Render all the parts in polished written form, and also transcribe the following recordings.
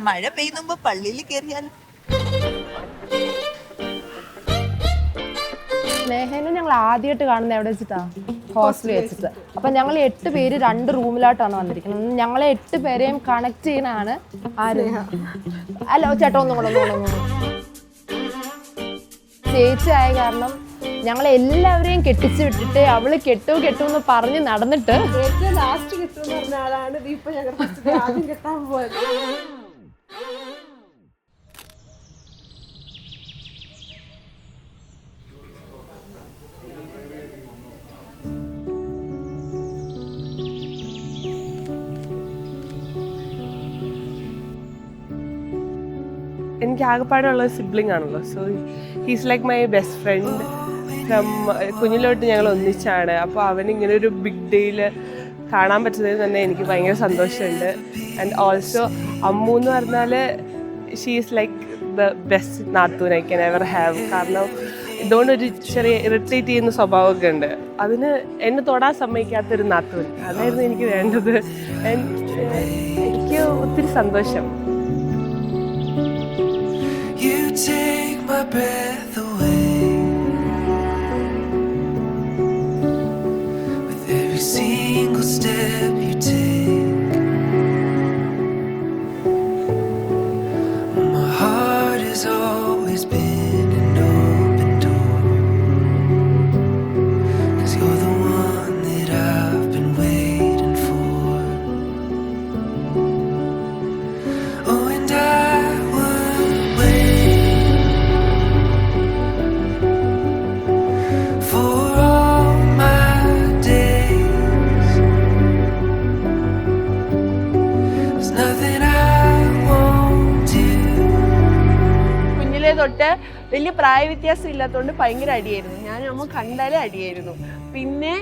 മഴ പെയ്യുമ്പോ പള്ളിയിൽ കയറിയാൽ. സ്നേഹനെ ഞങ്ങൾ ആദ്യമായിട്ട് കാണുന്നത് എവിടെ വെച്ചിട്ടാ? ഹോസ്റ്റലിൽ വെച്ചിട്ട്. അപ്പൊ ഞങ്ങൾ 8 പേര് 2 റൂമിലായിട്ടാണ് വന്നിരിക്കുന്നത്. ഞങ്ങളെ 8 പേരെയും കണക്ട് ചെയ്യുന്നതാണ് ആര്? അല്ല ചേട്ടാ ഒന്നും കൂടെ ചേച്ചി ആയ കാരണം ഞങ്ങളെ എല്ലാവരെയും കെട്ടിച്ചു വിട്ടിട്ട് അവള് കെട്ടു എന്ന് പറഞ്ഞ് നടന്നിട്ട് ഏറ്റവും ലാസ്റ്റ് കിട്ടുമെന്ന് പറഞ്ഞ ആളാണ് ഇപ്പൊ ഞങ്ങളുടെ ആദ്യം കെട്ടാൻ പോയത്. എനിക്ക് ആകെപ്പാടുള്ള സിബ്ലിംഗ് ആണല്ലോ. So he's like my best friend from കുഞ്ഞിലോട്ട് ഞങ്ങൾ ഒന്നിച്ചാണ്. അപ്പോൾ അവനിങ്ങനെ ഒരു ബിഗ് ഡേയിൽ കാണാൻ പറ്റുന്നതിൽ തന്നെ എനിക്ക് ഭയങ്കര സന്തോഷമുണ്ട്. ആൻഡ് ഓൾസോ അമ്മു എന്ന് പറഞ്ഞാൽ she is like the best നാത്തൂൻ ഐ ക്യാൻ എവർ ഹാവ്. കാരണം ഇതുകൊണ്ടൊരു ചെറിയ ഇറിറ്റേറ്റ് ചെയ്യുന്ന സ്വഭാവമൊക്കെ ഉണ്ട്. അതിന് എന്നെ തൊടാൻ സമ്മതിക്കാത്തൊരു നാത്തൂൻ, അതായിരുന്നു എനിക്ക് വേണ്ടത്. എനിക്ക് ഒത്തിരി സന്തോഷം. You take my breath away with every single step you take. My heart has always been an open door, 'cause you're the one that I've been waiting for. Oh, and I would wait for all my days. There's nothing I won't do. കുഞ്ഞിലേ തൊട്ട് വലിയ പ്രായ വ്യത്യാസം ഇല്ലാത്തതുകൊണ്ട് ഭയങ്കര അടിയായിരുന്നു. ഞാനും അമ്മ കണ്ടാലേ അടിയായിരുന്നു. പിന്നെ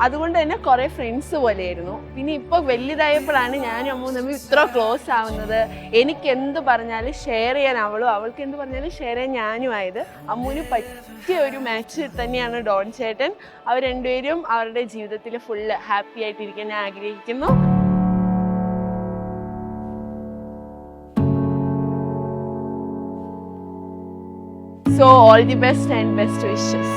അതുകൊണ്ട് തന്നെ കുറേ ഫ്രണ്ട്സ് പോലെയായിരുന്നു. പിന്നെ ഇപ്പോൾ വലുതായപ്പോഴാണ് ഞാനും അമ്മ തമ്മിൽ ഇത്ര ക്ലോസ് ആവുന്നത്. എനിക്ക് എന്ത് പറഞ്ഞാലും ഷെയർ ചെയ്യാൻ അവളും, അവൾക്ക് എന്ത് പറഞ്ഞാലും ഷെയർ ചെയ്യാൻ ഞാനും ആയത്. അമ്മുവിന് പറ്റിയ ഒരു മാച്ച് തന്നെയാണ് ഡോൺ ചേട്ടൻ. അവർ രണ്ടുപേരും അവരുടെ ജീവിതത്തിൽ ഫുള്ള് ഹാപ്പി ആയിട്ടിരിക്കാൻ ഞാൻ ആഗ്രഹിക്കുന്നു. So all the best and best wishes.